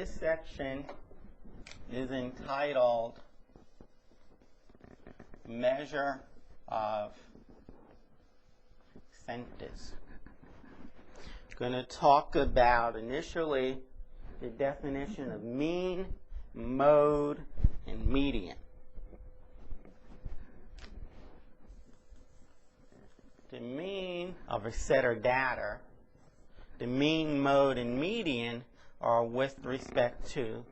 this section is entitled Measure of Centers. I'm going to talk about initially the definition of mean, mode, and median. The mean of a set of data, the mean, mode, and median are with respect to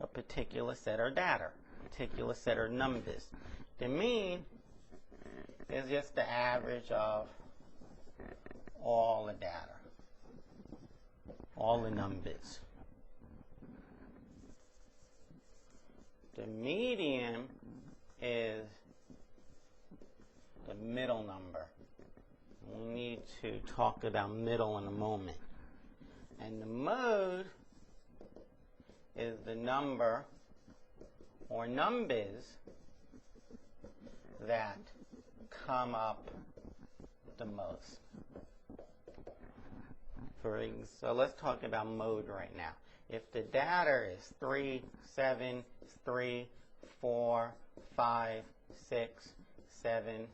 a particular set of data, a particular set of numbers. The mean is just the average of all the data, all the numbers. The median is the middle number. We need to talk about middle in a moment. And the mode is the number or numbers that come up the most. So let's talk about mode right now. If the data is 3, 7, 3, 4, 5, 6, 7,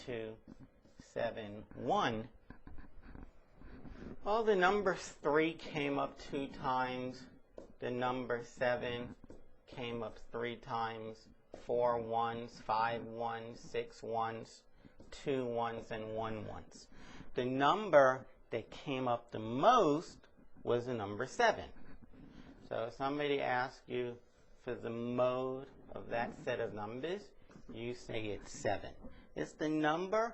2, 7, 1, well, the number 3 came up 2 times. The number 7 came up 3 times. 4 ones, 5 ones, 6 ones, 2 ones, and 1 ones. The number that came up the most was the number 7. So if somebody asks you for the mode of that set of numbers, you say it's 7. It's the number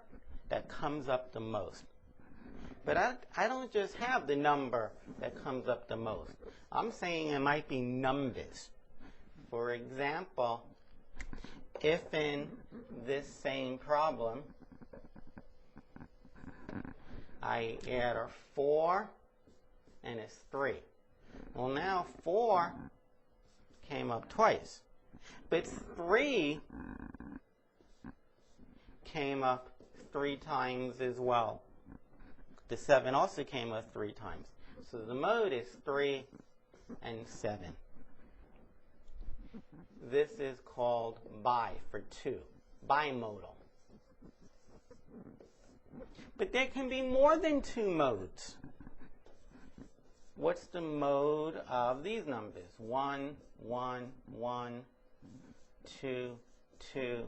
that comes up the most. But I don't just have the number that comes up the most. I'm saying it might be numbers. For example, if in this same problem I add a 4 and it's 3. Well, now 4 came up twice, but 3 came up 3 times as well. The 7 also came up 3 times. So the mode is 3 and 7. This is called bi for 2, bimodal. But there can be more than 2 modes. What's the mode of these numbers? 1, 1, 1, 2, 2,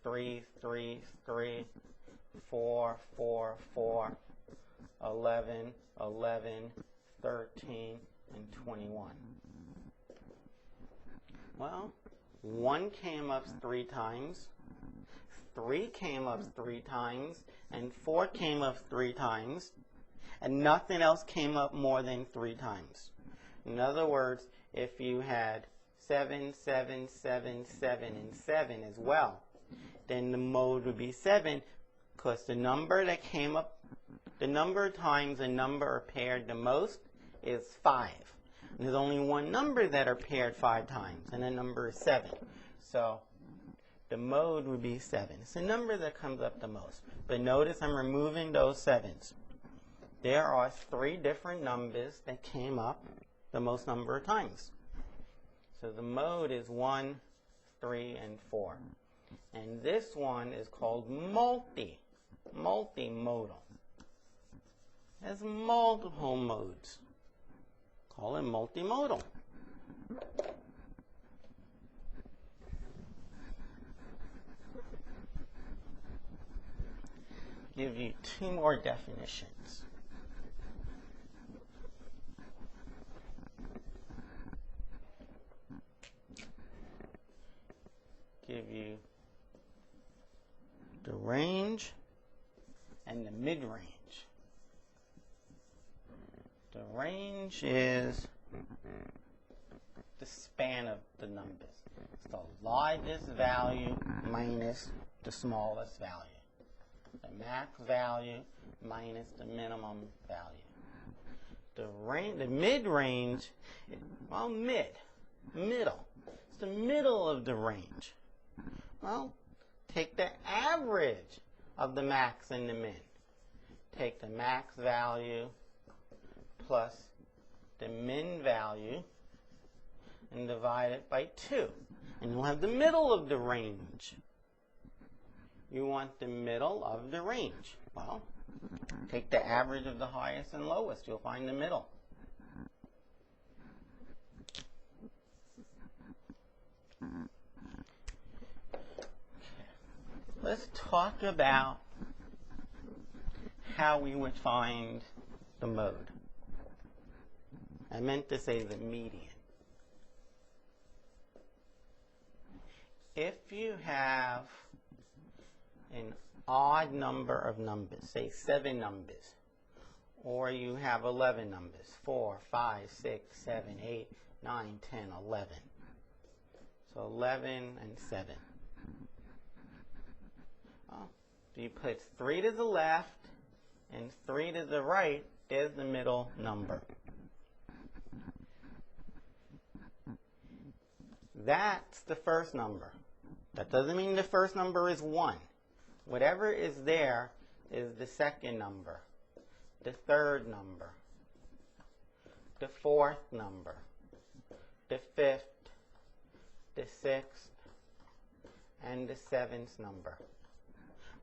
3, 3, 3, 4, 4, 4, 11, 11, 13, and 21. Well, 1 came up 3 times, 3 came up 3 times, and 4 came up 3 times, and nothing else came up more than 3 times. In other words, if you had 7, 7, 7, 7, and 7 as well, then the mode would be 7, because the number that came up, the number of times a number are paired the most is 5. And there's only one number that are paired 5 times, and the number is 7. So the mode would be 7. It's the number that comes up the most. But notice I'm removing those 7s. There are 3 different numbers that came up the most number of times. So the mode is 1, 3, and 4. And this one is called multimodal. It has multiple modes. Call it multimodal. Give you 2 more definitions. Give you the range and the mid-range. The range is the span of the numbers. It's the largest value minus the smallest value. The max value minus the minimum value. The mid-range, well, middle. It's the middle of the range. Well, take the average of the max and the min. Take the max value plus the min value and divide it by 2. And you'll have the middle of the range. You want the middle of the range. Well, take the average of the highest and lowest. You'll find the middle. Let's talk about how we would find the mode. I meant to say the median. If you have an odd number of numbers, say 7 numbers, or you have 11 numbers, 4, 5, 6, 7, 8, 9, 10, 11. So 11 and 7. Well, if you put 3 to the left and 3 to the right, there's the middle number. That's the first number. That doesn't mean the first number is 1. Whatever is there is the second number, the third number, the fourth number, the fifth, the sixth, and the seventh number.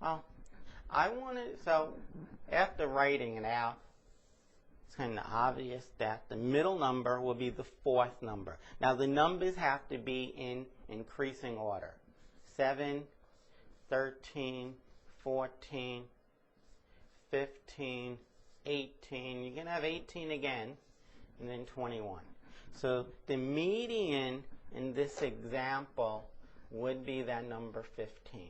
Well, so after writing it out, it's kind of obvious that the middle number will be the fourth number. Now the numbers have to be in increasing order. 7, 13, 14, 15, 18. You can have 18 again, and then 21. So the median in this example would be that number 15.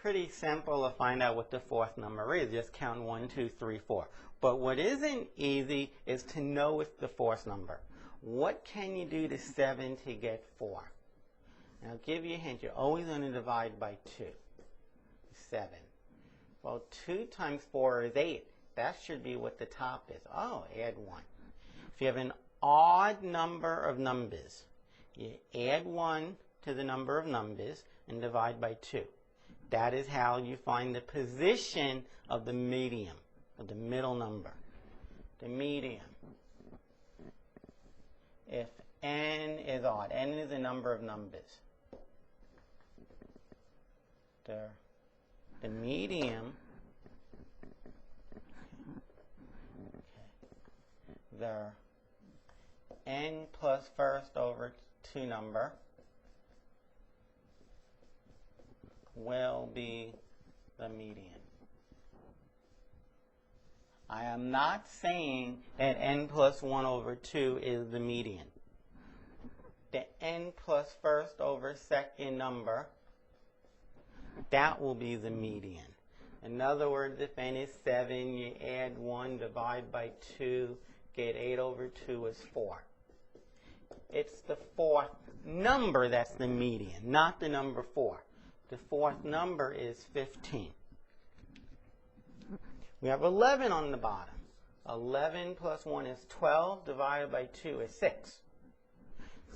Pretty simple to find out what the fourth number is. Just count 1, 2, 3, 4. But what isn't easy is to know it's the fourth number. What can you do to 7 to get 4? And I'll give you a hint. You're always going to divide by 2. 7. Well, 2 times 4 is 8. That should be what the top is. Oh, add 1. If you have an odd number of numbers, you add 1 to the number of numbers and divide by 2. That is how you find the position of the median, of the middle number. The median. If n is odd, n is a number of numbers. The median, the n plus first over 2 number will be the median. I am not saying that n plus 1 over 2 is the median. The n plus first over second number, that will be the median. In other words, if n is 7, you add 1, divide by 2, get 8 over 2 is 4. It's the fourth number that's the median, not the number 4. The fourth number is 15. We have 11 on the bottom. 11 plus 1 is 12, divided by 2 is 6.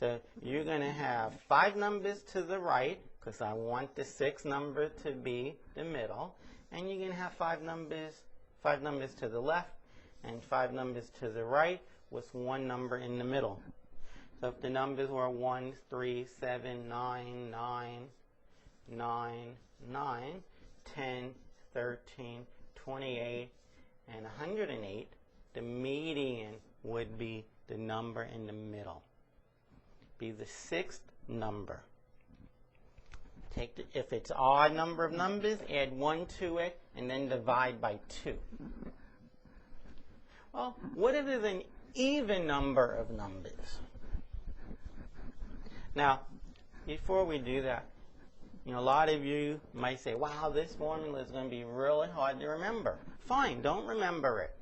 So you're going to have 5 numbers to the right, because I want the 6th number to be the middle. And you're going to have 5 numbers to the left, and 5 numbers to the right, with 1 number in the middle. So if the numbers were 1, 3, 7, 9, 9, 9, 9, 10, 13, 28, and 108, the median would be the number in the middle. Be the 6th number. If it's odd number of numbers, add 1 to it, and then divide by 2. Well, what if it's an even number of numbers? Now, before we do that, a lot of you might say, wow, this formula is going to be really hard to remember. Fine, don't remember it.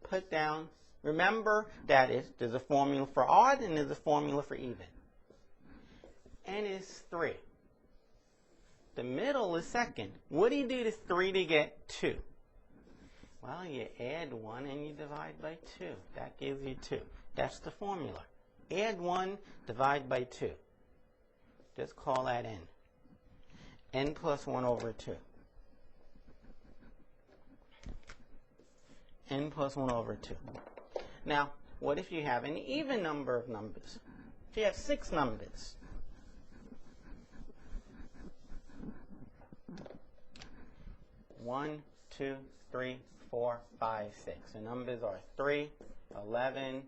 Put down, remember that there's a formula for odd and there's a formula for even. N is 3. The middle is second. What do you do to 3 to get 2? Well, you add 1 and you divide by 2. That gives you 2. That's the formula. Add 1, divide by 2. Just call that n. N plus 1 over 2. n plus 1 over 2. Now, what if you have an even number of numbers? If you have 6 numbers. One, 2, 3, 4, 5, 6. The numbers are 3, 11,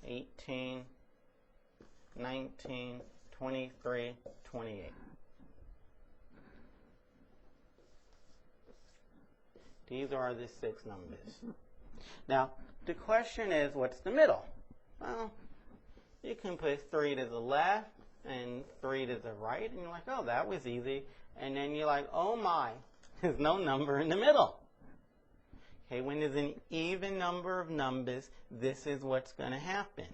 18, 19, 23, 28. These are the 6 numbers. Now, the question is, what's the middle? Well, you can put 3 to the left and 3 to the right, and you're like, oh, that was easy. And then you're like, oh my, there's no number in the middle. Okay, when there's an even number of numbers, this is what's going to happen.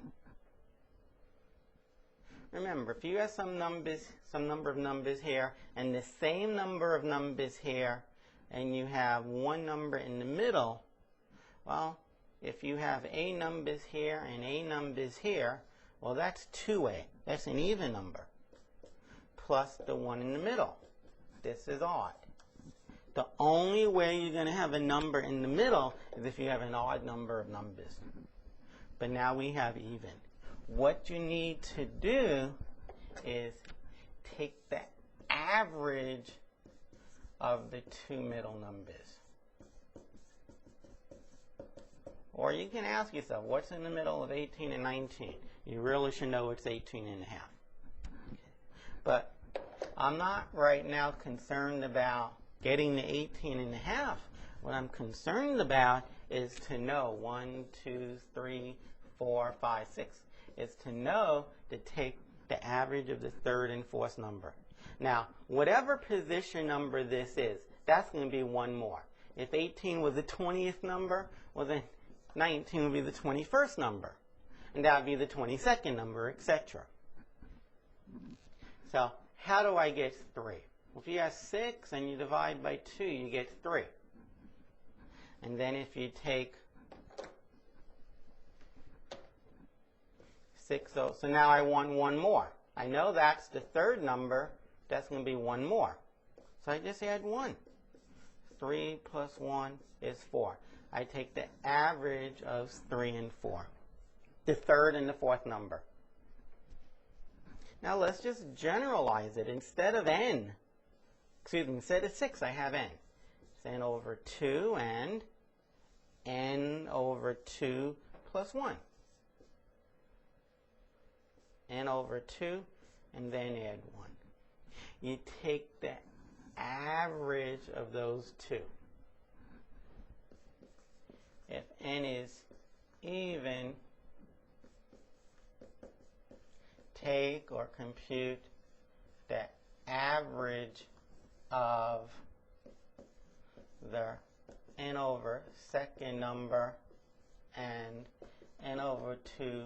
Remember, if you have some number of numbers here, and the same number of numbers here, and you have one number in the middle, well, if you have A numbers here and A numbers here, well, that's 2A. That's an even number, plus the one in the middle. This is odd. The only way you're going to have a number in the middle is if you have an odd number of numbers. But now we have even. What you need to do is take the average of the 2 middle numbers. Or you can ask yourself, what's in the middle of 18 and 19? You really should know it's 18 and a half. But I'm not right now concerned about getting the 18 and a half. What I'm concerned about is to know 1, 2, 3, 4, 5, 6. Is to know to take the average of the third and fourth number. Now, whatever position number this is, that's going to be one more. If 18 was the 20th number, well then 19 would be the 21st number. And that would be the 22nd number, etc. So, how do I get 3? Well, if you have 6 and you divide by 2, you get 3. And then if you take 6, so now I want one more. I know that's the third number. That's going to be one more. So I just add 1. 3 plus 1 is 4. I take the average of 3 and 4. The third and the fourth number. Now let's just generalize it. Instead of n, instead of 6, I have n. It's n over 2 and n over 2 plus 1. N over 2, and then add 1. You take the average of those two. If n is even, take or compute the average of the n over second number and n over 2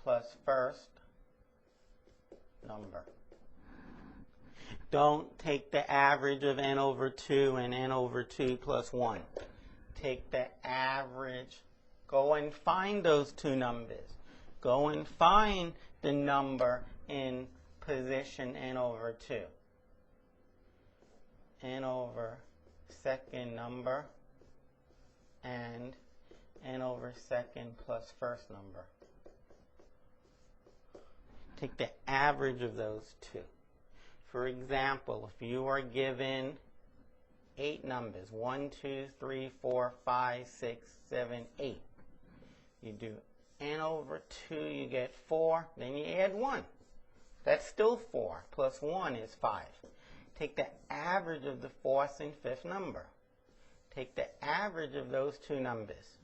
plus first number. Don't take the average of n over 2 and n over 2 plus 1. Take the average. Go and find those two numbers. Go and find the number in position n over 2. N over second number and n over second plus first number. Take the average of those two. For example, if you are given 8 numbers, 1, 2, 3, 4, 5, 6, 7, 8. You do n over 2, you get 4, then you add 1. That's still 4, plus 1 is 5. Take the average of the fourth and fifth number. Take the average of those two numbers.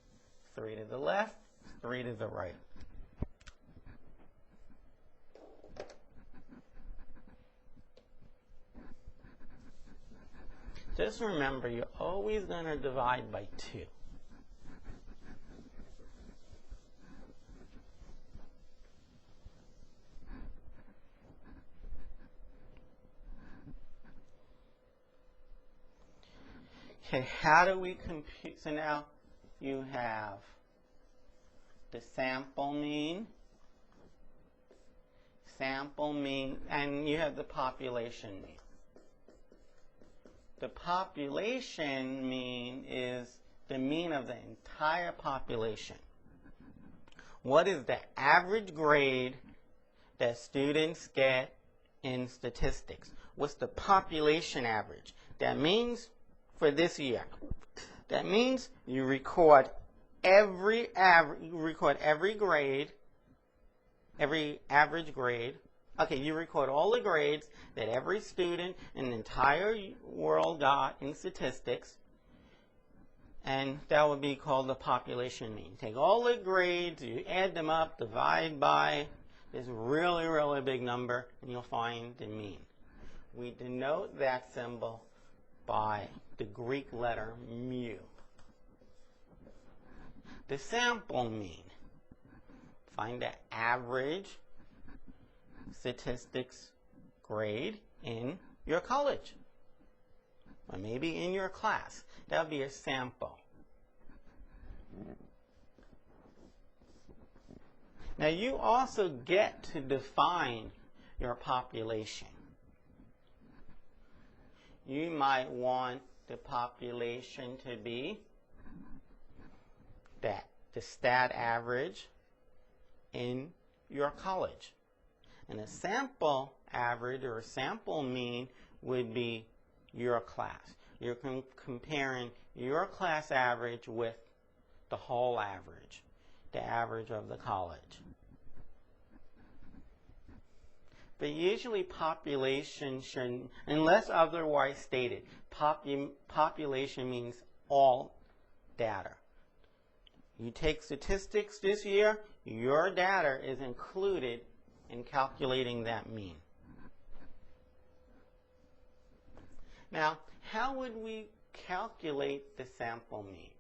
3 to the left, 3 to the right. Just remember, you're always going to divide by 2. Okay, how do we compute? So now you have the sample mean, and you have the population mean. The population mean is the mean of the entire population. What is the average grade that students get in statistics? What's the population average? That means for this year. That means you record every grade, every average grade. Okay, you record all the grades that every student in the entire world got in statistics, and that would be called the population mean. Take all the grades, you add them up, divide by this really, really big number, and you'll find the mean. We denote that symbol by the Greek letter mu. The sample mean. Find the average statistics grade in your college, or maybe in your class. That would be your sample. Now you also get to define your population. You might want the population to be the stat average in your college. And a sample average or a sample mean would be your class. You're comparing your class average with the whole average, the average of the college. But usually population shouldn't, unless otherwise stated, population means all data. You take statistics this year, your data is included in calculating that mean. Now, how would we calculate the sample mean?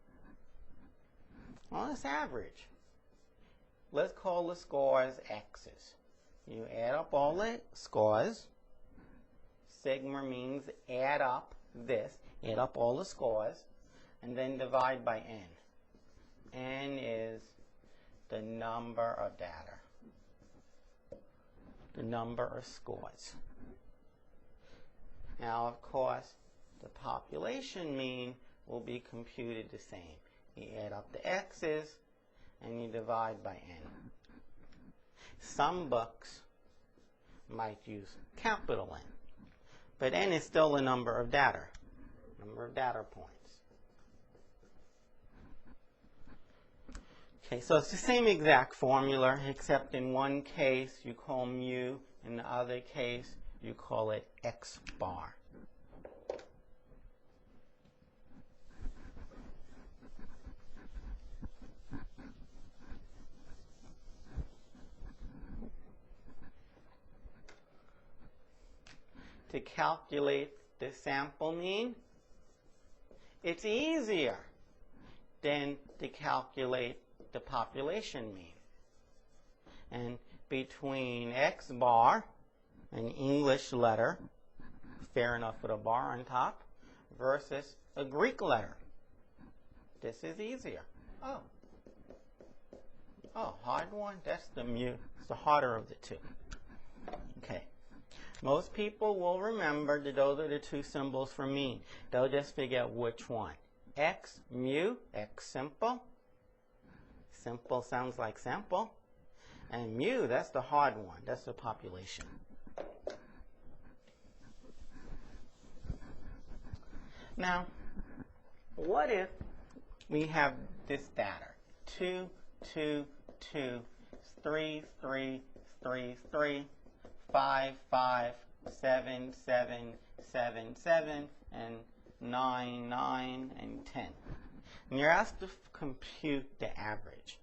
Well, it's average. Let's call the scores x's. You add up all the scores. Sigma means add up this, add up all the scores, and then divide by n. N is the number of data, the number of scores. Now, of course, the population mean will be computed the same. You add up the x's and you divide by n. Some books might use capital N, but n is still the number of data points. Okay, so it's the same exact formula, except in one case you call mu, in the other case you call it x bar. To calculate the sample mean, it's easier than to calculate the population mean. And between x bar, an English letter, fair enough with a bar on top, versus a Greek letter, this is easier. Oh, hard one? That's the mu. It's the harder of the two. Okay. Most people will remember that those are the two symbols for mean. They'll just figure out which one. X, mu, X simple. Simple sounds like sample. And mu, that's the hard one. That's the population. Now, what if we have this data? 2, 2, 2, 3, 3, 3, 3, 5, 5, 7, 7, 7, 7, and 9, 9, and 10. And you're asked to compute the average.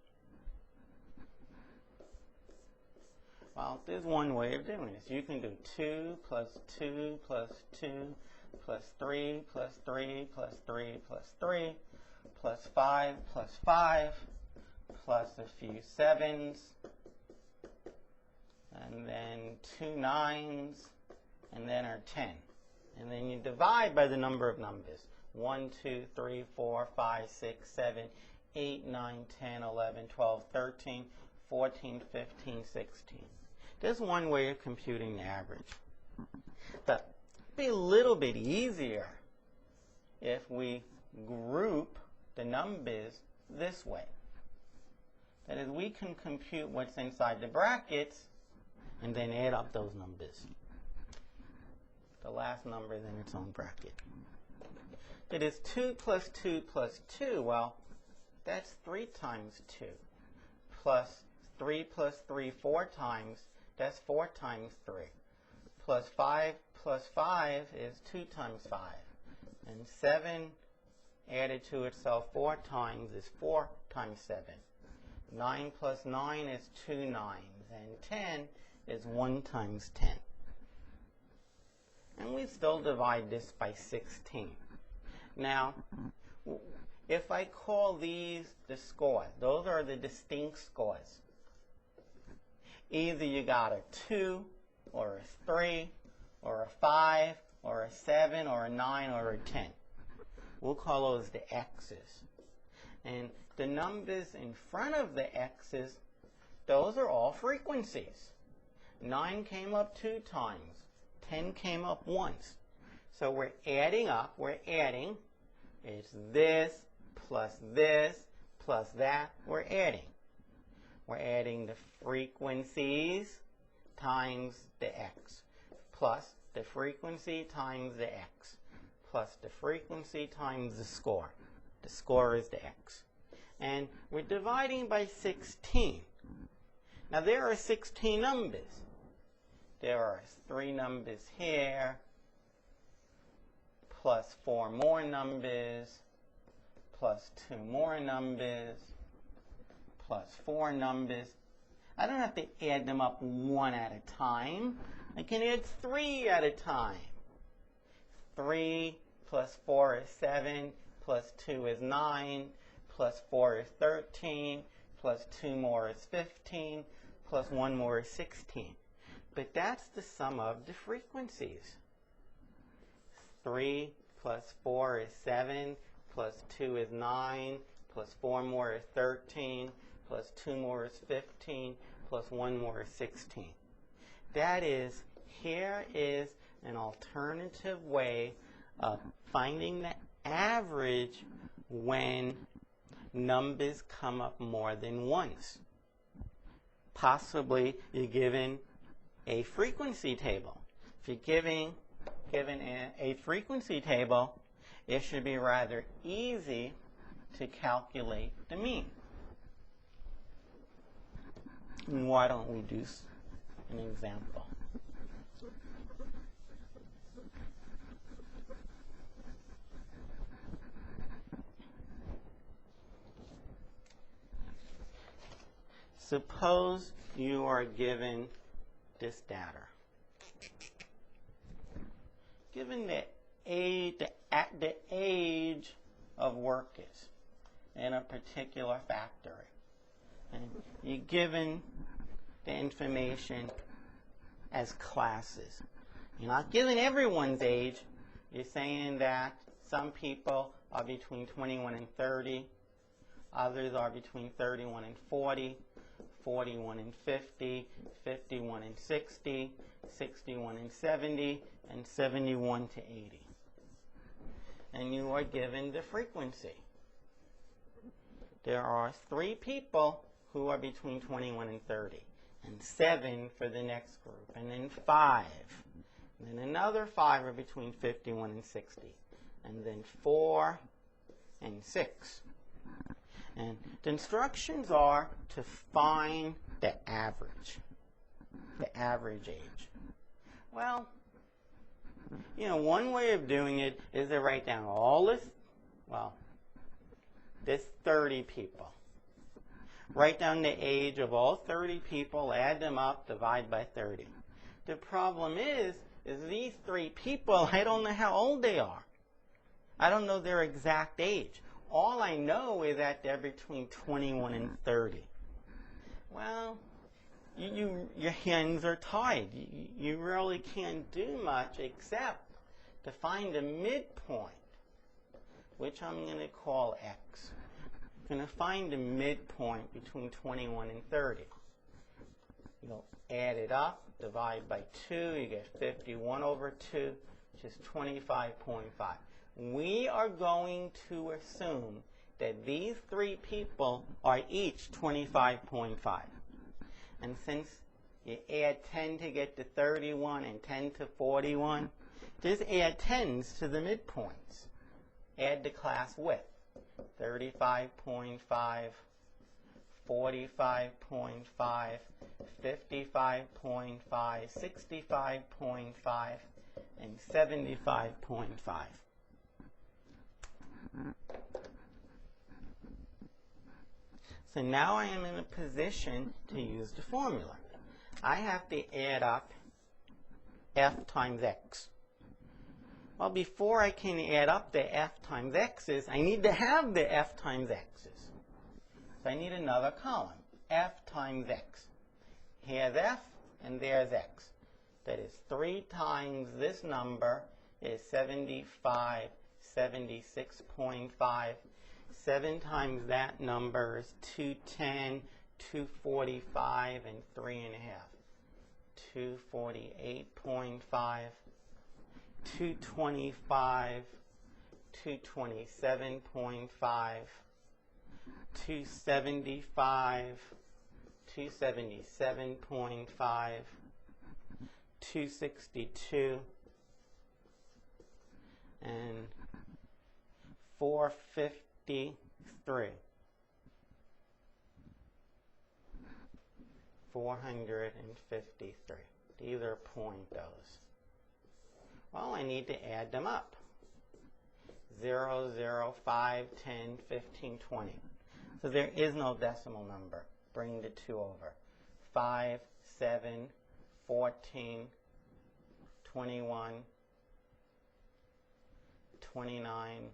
Well, there's one way of doing this. You can do 2 plus 2 plus 2 plus 3 plus 3 plus 3 plus 3 plus 5 plus 5 plus a few 7s, and then 2 9s, and then our 10. And then you divide by the number of numbers. 1, 2, 3, 4, 5, 6, 7, 8, 9, 10, 11, 12, 13, 14, 15, 16. There's one way of computing the average. But it'd be a little bit easier if we group the numbers this way. That is, we can compute what's inside the brackets and then add up those numbers. The last number is in its own bracket. It is 2 plus 2 plus 2. Well, that's 3 times 2. Plus 3 plus 3 4 times. That's 4 times 3. Plus 5 is 2 times 5. And 7 added to itself 4 times is 4 times 7. 9 plus 9 is 2 9s. And 10 is 1 times 10. And we still divide this by 16. Now, if I call these the scores, those are the distinct scores. Either you got a 2, or a 3, or a 5, or a 7, or a 9, or a 10. We'll call those the x's. And the numbers in front of the x's, those are all frequencies. 9 came up 2 times. 10 came up once. So we're adding up. We're adding. It's this plus that. We're adding. We're adding the frequencies times the x, plus the frequency times the x, plus the frequency times the score. The score is the x. And we're dividing by 16. Now there are 16 numbers. There are 3 numbers here, plus 4 more numbers, plus 2 more numbers, plus 4 numbers. I don't have to add them up one at a time. I can add 3 at a time. 3 plus 4 is 7, plus 2 is 9, plus 4 is 13, plus 2 more is 15, plus 1 more is 16. But that's the sum of the frequencies. 3 plus 4 is 7, plus 2 is 9, plus 4 more is 13, plus 2 more is 15, plus 1 more is 16. That is, here is an alternative way of finding the average when numbers come up more than once. Possibly you're given a frequency table. If you're given a frequency table, it should be rather easy to calculate the mean. And why don't we do an example? Suppose you are given this data. Given the age of workers in a particular factory, and you're given the information as classes. You're not giving everyone's age. You're saying that some people are between 21 and 30, others are between 31 and 40, 41 and 50, 51 and 60, 61 and 70, and 71 to 80. And you are given the frequency. There are 3 people who are between 21 and 30, and 7 for the next group, and then 5. And then another 5 are between 51 and 60, and then 4 and 6. And the instructions are to find the average age. Well, one way of doing it is to write down all this, this 30 people. Write down the age of all 30 people, add them up, divide by 30. The problem is these 3 people, I don't know how old they are. I don't know their exact age. All I know is that they're between 21 and 30. Well, your hands are tied. You really can't do much except to find a midpoint, which I'm going to call x. I'm going to find a midpoint between 21 and 30. You'll add it up, divide by 2, you get 51 over 2, which is 25.5. We are going to assume that these three people are each 25.5. And since you add 10 to get to 31 and 10 to 41, just add 10s to the midpoints. Add the class width. 35.5, 45.5, 55.5, 65.5, and 75.5. So now I am in a position to use the formula. I have to add up f times x. Well, before I can add up the f times x's, I need to have the f times x's. So I need another column, f times x. Here's f, and there's x. That is 3 times this number is 75, 76.5. 7 times that number is 210, 245, and 3.5. 248.5, 225, 227.5, 275, 277.5, 262, and 453. 453. These are pointos. Well, I need to add them up. 0, 0, 5, 10, 15, 20. So there is no decimal number. Bring the 2 over. 5, 7, 14, 21, 29,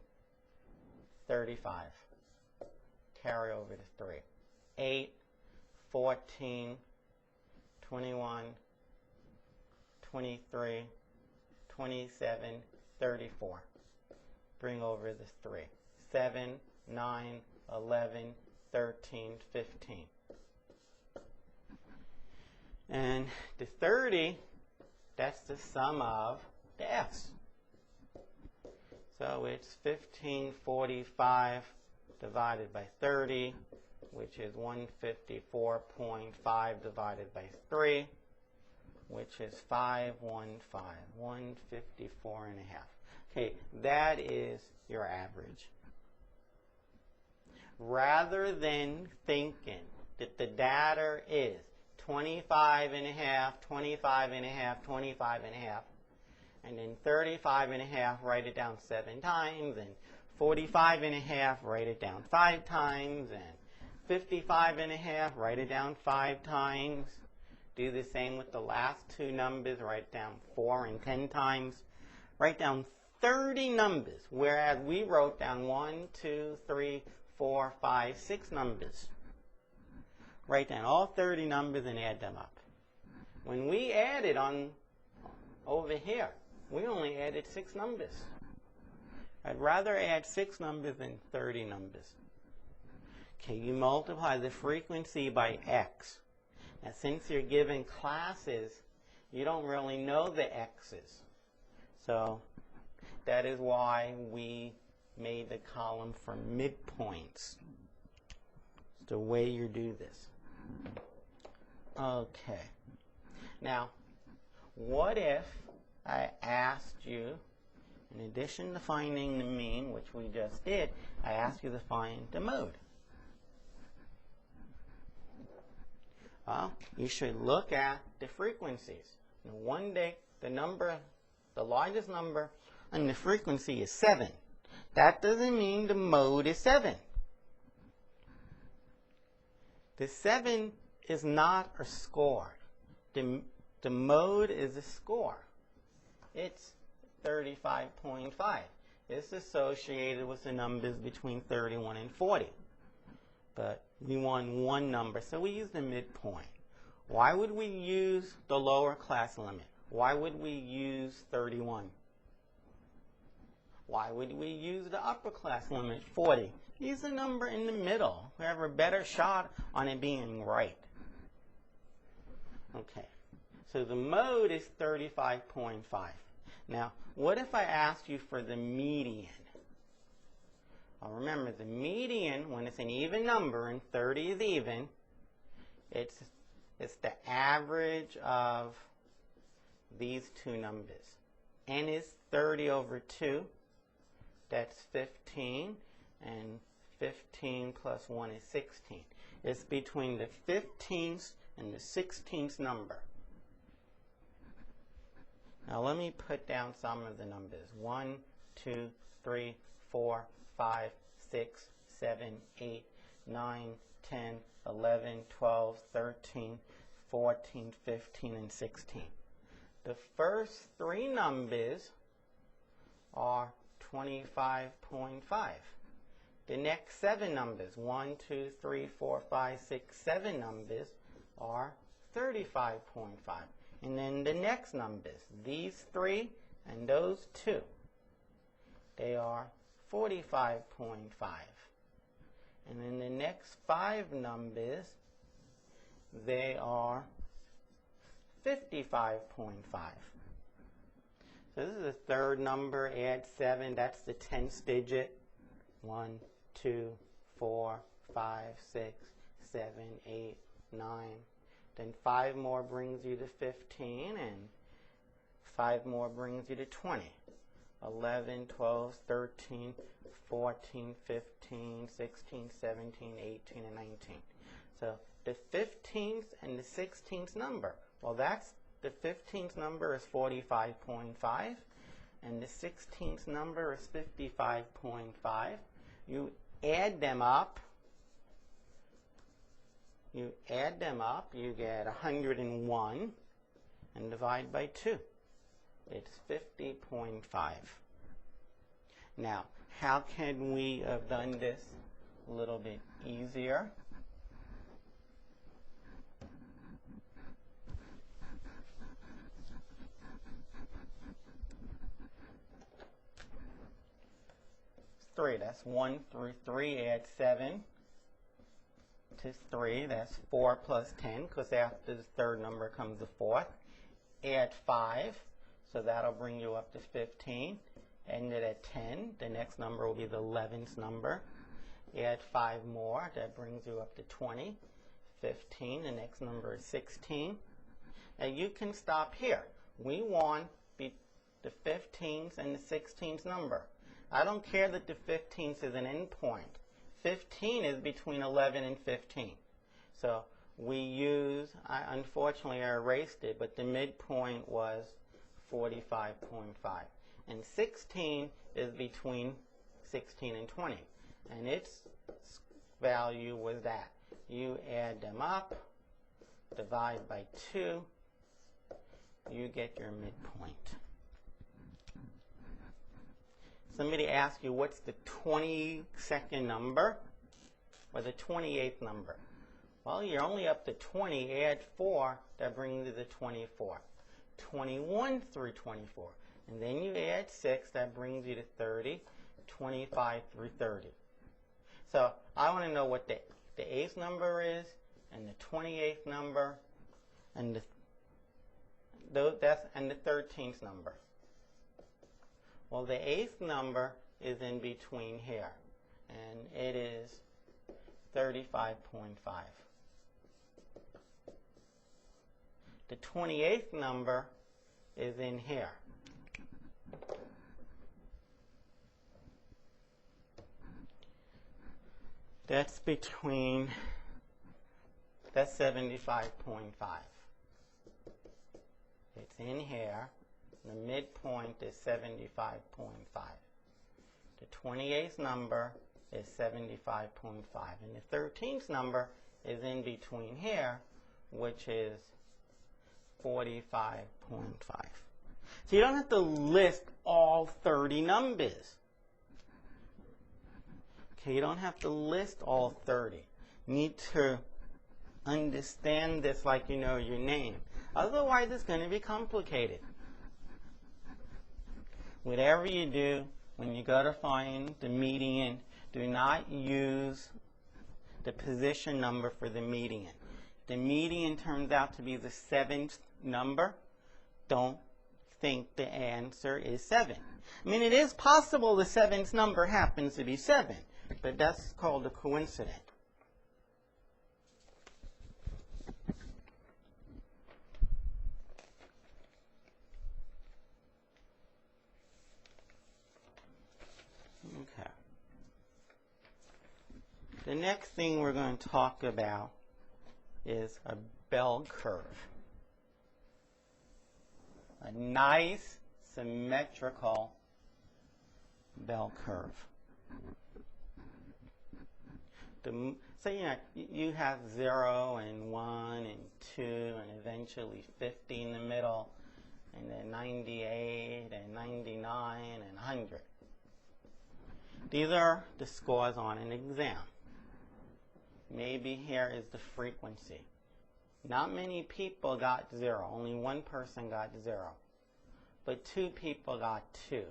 35. Carry over to 3. 8, 14, 21, 23, 27, 34. Bring over the 3. 7, 9, 11, 13, 15. And the 30, that's the sum of the f's. So it's 1545 divided by 30, which is 154.5 divided by 3, which is 515, 154 and a half. Okay, that is your average. Rather than thinking that the data is 25 and a half, 25 and a half, 25 and a half, and then 35 and a half, write it down 7 times, and 45 and a half, write it down 5 times, and 55 and a half, write it down 5 times. Do the same with the last 2 numbers, write down 4 and 10 times. Write down 30 numbers, whereas we wrote down 1, 2, 3, 4, 5, 6 numbers. Write down all 30 numbers and add them up. When we added on over here, we only added 6 numbers. I'd rather add 6 numbers than 30 numbers. Okay, you multiply the frequency by x. Now, since you're given classes, you don't really know the x's. So that is why we made the column for midpoints. It's the way you do this. Okay. Now, what if I asked you, in addition to finding the mean, which we just did, I asked you to find the mode? Well, you should look at the frequencies. And one day, the largest number on the frequency is 7. That doesn't mean the mode is 7. The 7 is not a score. The mode is a score. It's 35.5. It's associated with the numbers between 31 and 40. But we want one number, so we use the midpoint. Why would we use the lower class limit? Why would we use 31? Why would we use the upper class limit, 40? Use a number in the middle. We have a better shot on it being right. Okay, so the mode is 35.5. Now, what if I asked you for the median? Now remember, the median, when it's an even number, and 30 is even, it's the average of these two numbers. N is 30 over 2. That's 15. And 15 plus 1 is 16. It's between the 15th and the 16th number. Now let me put down some of the numbers. 1, 2, 3, 4, 5, 6, 7, 8, 9, 10, 11, 12, 13, 14, 15, and 16. The first three numbers are 25.5. The next 7 numbers, 1, 2, 3, 4, 5, 6, 7 numbers are 35.5. And then the next numbers, these 3 and those 2, they are 45.5. And then the next 5 numbers, they are 55.5. So this is the third number, add 7, that's the 10th digit. 1, 2, 4, 5, 6, 7, 8, 9. Then 5 more brings you to 15, and 5 more brings you to 20. 11, 12, 13, 14, 15, 16, 17, 18, and 19. So the 15th and the 16th number, well, that's the 15th number is 45.5, and the 16th number is 55.5. You add them up. You get 101, and divide by 2. It's 50.5. Now, how can we have done this a little bit easier? Three, that's 1 through 3, add 7 to 3, that's 4 plus 10, because after the third number comes the fourth. Add 5, so that'll bring you up to 15. End it at 10, the next number will be the 11th number. Add 5 more, that brings you up to 20. 15, the next number is 16. And you can stop here. We want the 15th and the 16th number. I don't care that the 15th is an endpoint. 15 is between 11 and 15. So we use, unfortunately I erased it, but the midpoint was 45.5. And 16 is between 16 and 20. And its value was that. You add them up, divide by 2, you get your midpoint. Somebody asks you, what's the 22nd number or the 28th number? Well, you're only up to 20. Add 4, that brings you to 24. 21 through 24. And then you add 6, that brings you to 30. 25 through 30. So I want to know what the 8th number is, and the 28th number, and the 13th number. Well, the 8th number is in between here, and it is 35.5. The 28th number is in here. That's 75.5. It's in here. The midpoint is 75.5. The 28th number is 75.5. And the 13th number is in between here, which is 45.5. So you don't have to list all 30 numbers. Okay, you don't have to list all 30. You need to understand this like you know your name. Otherwise, it's going to be complicated. Whatever you do, when you go to find the median, do not use the position number for the median. The median turns out to be the 7th number. Don't think the answer is 7. I mean, it is possible the 7th number happens to be 7, but that's called a coincidence. Okay. The next thing we're going to talk about is a bell curve. A nice, symmetrical bell curve. So you have 0 and 1 and 2 and eventually 50 in the middle, and then 98 and 99 and 100. These are the scores on an exam. Maybe here is the frequency. Not many people got 0. Only one person got 0. But 2 people got 2.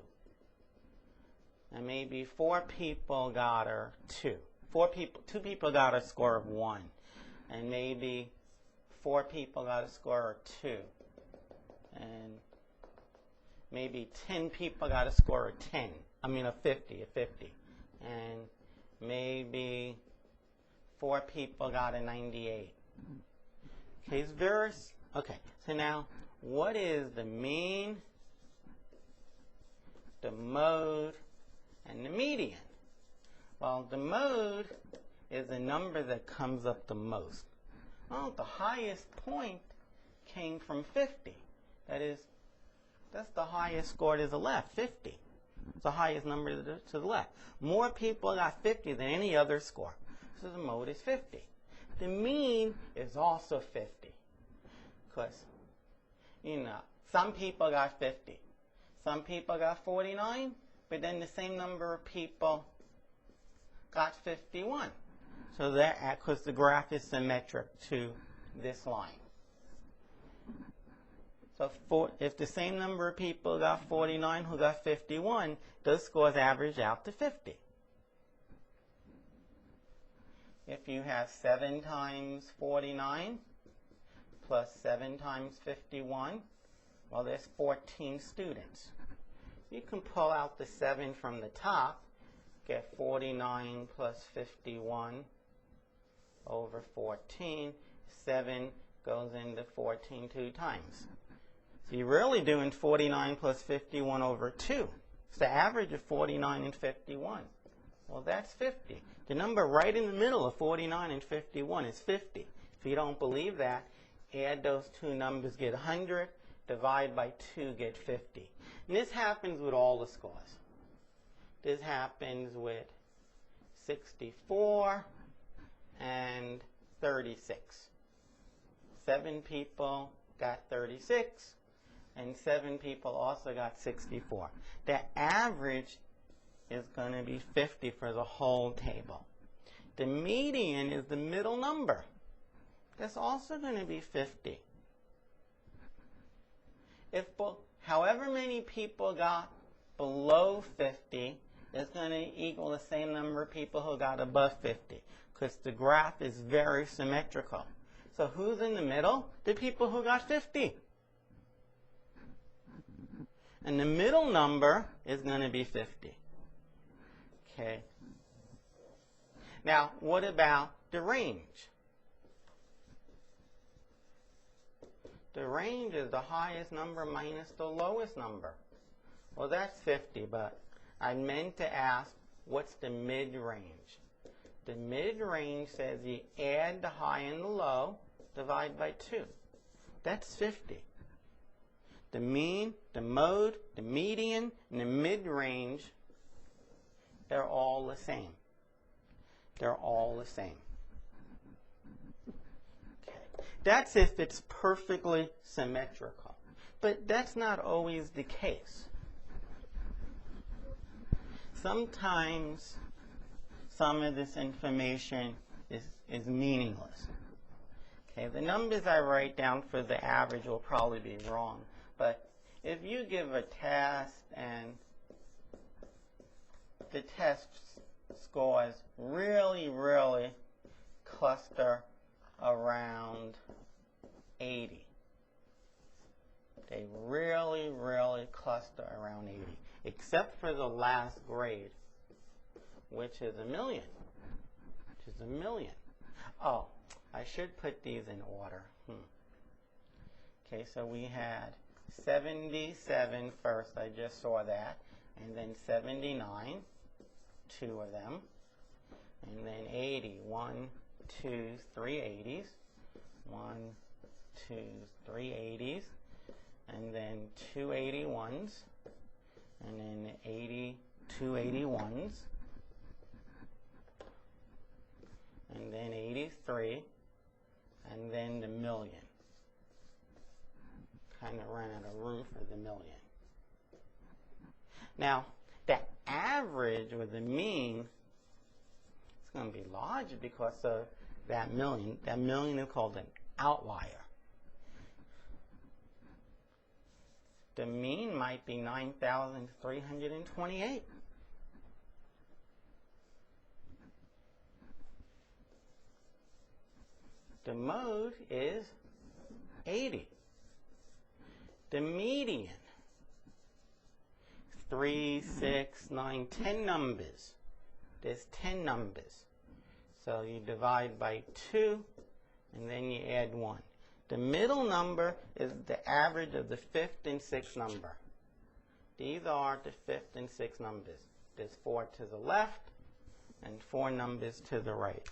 And maybe 4 people got a 2. 2 people got a score of 1. And maybe 4 people got a score of 2. And maybe 10 people got a score of 10. A 50. And maybe 4 people got a 98. Okay, it's very, okay, so now what is the mean, the mode, and the median? Well, the mode is the number that comes up the most. Well, the highest point came from 50. That's the highest score to the left, 50. It's the highest number to the left. More people got 50 than any other score. So the mode is 50. The mean is also 50. Because, some people got 50. Some people got 49, but then the same number of people got 51. So that, because the graph is symmetric to this line. So if the same number of people got 49 who got 51, those scores average out to 50. If you have 7 times 49 plus 7 times 51, well, there's 14 students. You can pull out the 7 from the top, get 49 plus 51 over 14. 7 goes into 14 2 times. So you're really doing 49 plus 51 over 2. It's the average of 49 and 51. Well, that's 50. The number right in the middle of 49 and 51 is 50. If you don't believe that, add those two numbers, get 100, divide by 2, get 50. And this happens with all the scores. This happens with 64 and 36. 7 people got 36, and 7 people also got 64. The average is going to be 50 for the whole table. The median is the middle number. That's also going to be 50. However many people got below 50 is going to equal the same number of people who got above 50, because the graph is very symmetrical. So who's in the middle? The people who got 50. And the middle number is going to be 50. Okay. Now, what about the range? The range is the highest number minus the lowest number. Well, that's 50, but I meant to ask, what's the mid-range? The mid-range says you add the high and the low, divide by 2. That's 50. The mean, the mode, the median, and the mid-range, they're all the same. They're all the same. Okay. That's if it's perfectly symmetrical. But that's not always the case. Sometimes some of this information is meaningless. Okay, the numbers I write down for the average will probably be wrong. But if you give a test and the test scores really, really cluster around 80. They really, really cluster around 80, except for the last grade, which is a million. Which is a million. Oh, I should put these in order. Okay, so we had 77 first, I just saw that, and then 79, 2 of them, and then 80, 1, 2, 3 80s, 1, 2, 3 80s, and then 2 81s, and then 82 81s, and then 83, and then the million. Kind of ran out of room for the million. Now, the average or the mean is going to be larger because of that million. That million is called an outlier. The mean might be 9,328. The mode is 80. The median, 3, 6, 9, 10 numbers. There's 10 numbers. So you divide by 2, and then you add 1. The middle number is the average of the 5th and 6th number. These are the 5th and 6th numbers. There's 4 to the left and 4 numbers to the right.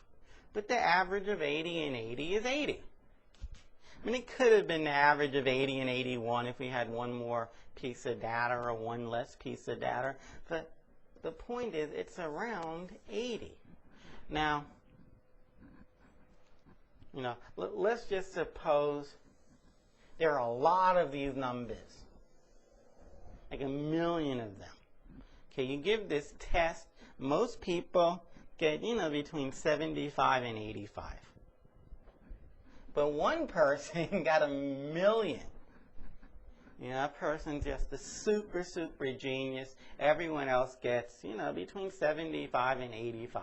But the average of 80 and 80 is 80. I mean, it could have been the average of 80 and 81 if we had one more piece of data or one less piece of data. But the point is, it's around 80. Now, let's just suppose there are a lot of these numbers, like a million of them. Okay, you give this test, most people get, between 75 and 85. But one person got a million. That person's just a super, super genius. Everyone else gets, between 75 and 85.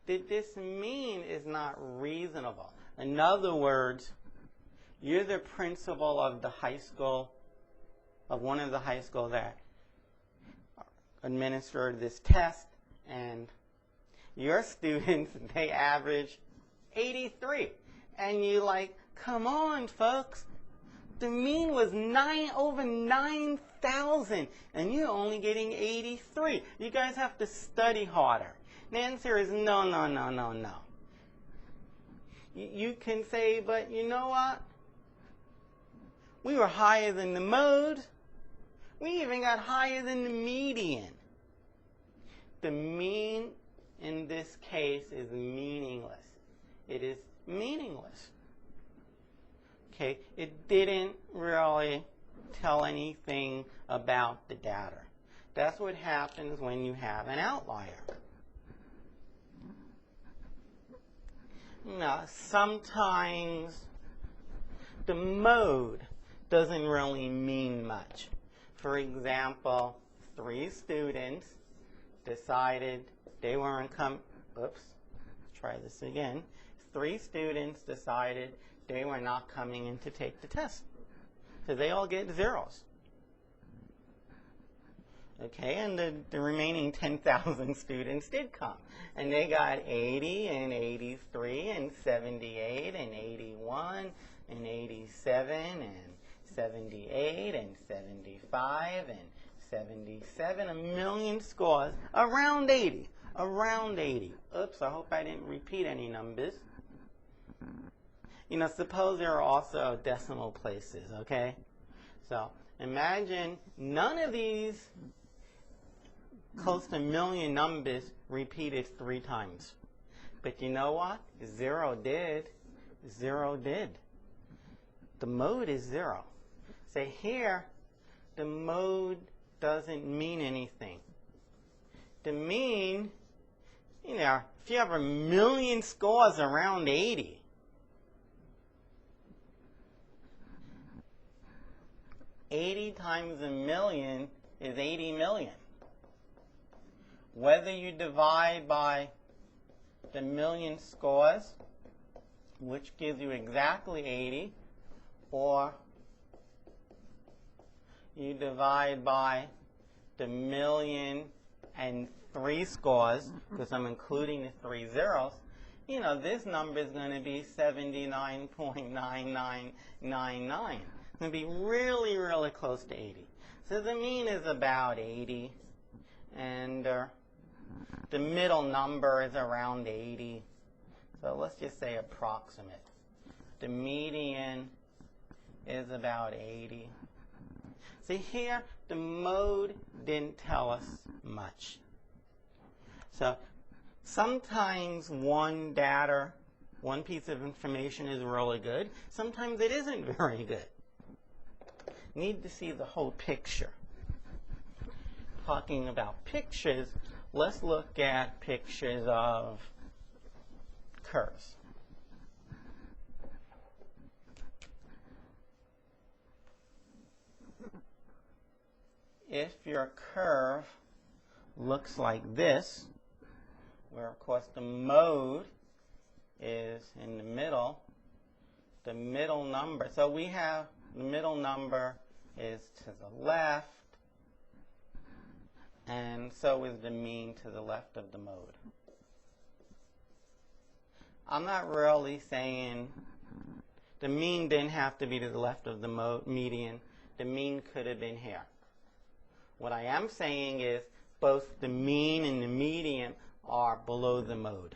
This mean is not reasonable. In other words, you're the principal of the high school, of one of the high schools that administered this test, and your students, they average 83. And you're like, come on, folks. The mean was over 9,000, and you're only getting 83. You guys have to study harder. The answer is no, no, no, no, no. You can say, but you know what? We were higher than the mode. We even got higher than the median. The mean in this case is meaningless. It is meaningless. Okay, it didn't really tell anything about the data. That's what happens when you have an outlier. Now, sometimes the mode doesn't really mean much. For example, 3 students decided they weren't oops, try this again. 3 students decided they were not coming in to take the test. So they all get zeros. Okay, and the remaining 10,000 students did come. And they got 80 and 83 and 78 and 81 and 87 and 78 and 75 and 77, a million scores, around 80, around 80. Oops, I hope I didn't repeat any numbers. Suppose there are also decimal places, okay? So imagine none of these close to a million numbers repeated 3 times. But you know what? 0 did. 0 did. The mode is 0. So here, the mode doesn't mean anything. The mean, if you have a million scores around 80, 80 times a million is 80 million. Whether you divide by the million scores, which gives you exactly 80, or you divide by the 1,000,030, 3 scores, because I'm including the 3 zeros, you know, this number is going to be 79.9999. It's going to be really, really close to 80. So the mean is about 80, and the middle number is around 80. So let's just say approximate. The median is about 80. See here, the mode didn't tell us much. So sometimes one piece of information is really good. Sometimes it isn't very good. Need to see the whole picture. Talking about pictures, let's look at pictures of curves. If your curve looks like this, where of course the mode is in the middle number, so we have the middle number is to the left, and so is the mean to the left of the mode. I'm not really saying the mean didn't have to be to the left of the median. The mean could have been here. What I am saying is both the mean and the median are below the mode.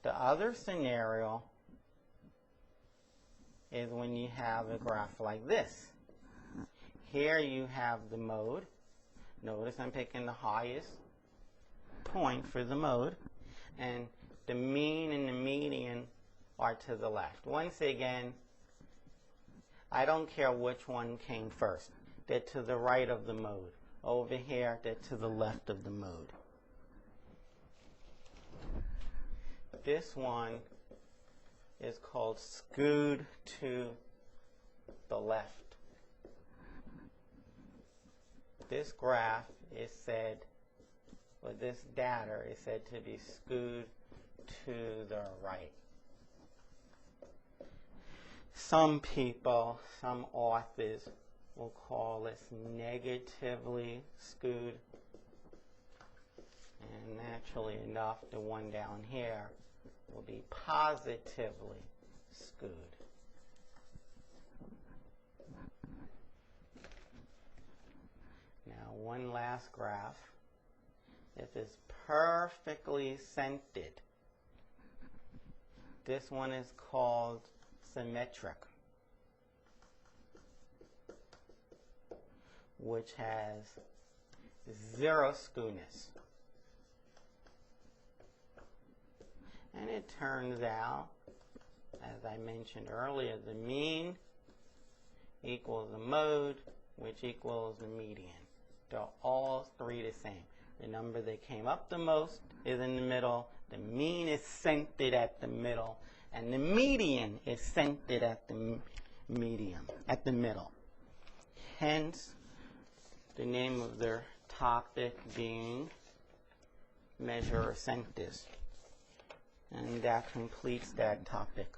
The other scenario is when you have a graph like this. Here you have the mode. Notice I'm picking the highest point for the mode, and the mean and the median are to the left. Once again, I don't care which one came first. They're to the right of the mode. Over here, they're to the left of the mode. This one is called skewed to the left. This graph is said, or this data is said to be skewed to the right. Some people, some authors, will call this negatively skewed. And naturally enough, the one down here will be positively skewed. Now, one last graph. This is perfectly centered. This one is called symmetric, which has 0 skewness. And it turns out, as I mentioned earlier, the mean equals the mode, which equals the median. They're all 3 the same. The number that came up the most is in the middle. The mean is centered at the middle. And the median is centered at the middle. Hence, the name of their topic being measure centers. And that completes that topic.